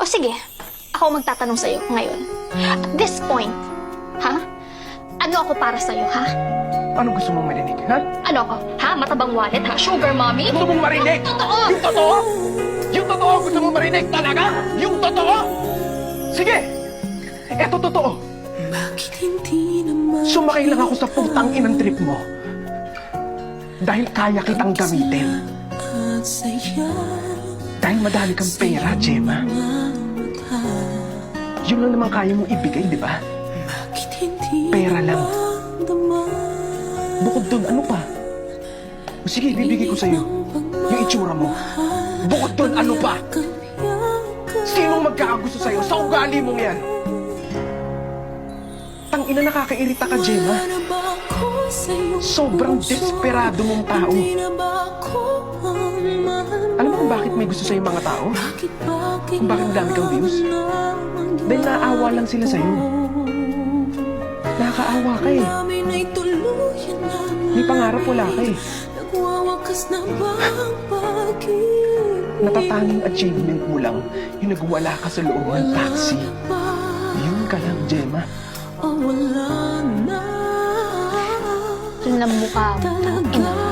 O sige, ako magtatanong sa'yo ngayon. At this point, ha? Ano ako para sa'yo, ha? Ano gusto mong marinig, ha? Ano ako? Ha? Matabang wallet, ha? Sugar mommy? Gusto mong marinig? Totoo! Yung totoo? Yung totoo gusto mong marinig talaga? Yung totoo? Sige! Eto totoo. Sumakay lang ako sa putang inang trip mo. Dahil kaya kitang gamitin. Dahil madali kang pera, Gemma. Yun lang naman kaya mong ibigay, di ba? Pera lang. Bukod dun, ano pa? O sige, bibigay ko sa'yo yung itsura mo. Bukod dun, ano pa? Sinong magkakagusto sa'yo sa ugali mong yan? Tangina, nakakairita ka, Gemma. Sobrang desperado mong tao. Alam mo kung bakit may gusto sa'yo mga tao? Kung bakit dami kang views? Dahil naaawa lang sila sa'yo. Nakakaawa ka eh. May pangarap, wala ka eh. Natatanging achievement mo lang yung nagwala ka sa loob ng taxi. Yun ka lang, Gemma. Yun ang mukha mo, ina.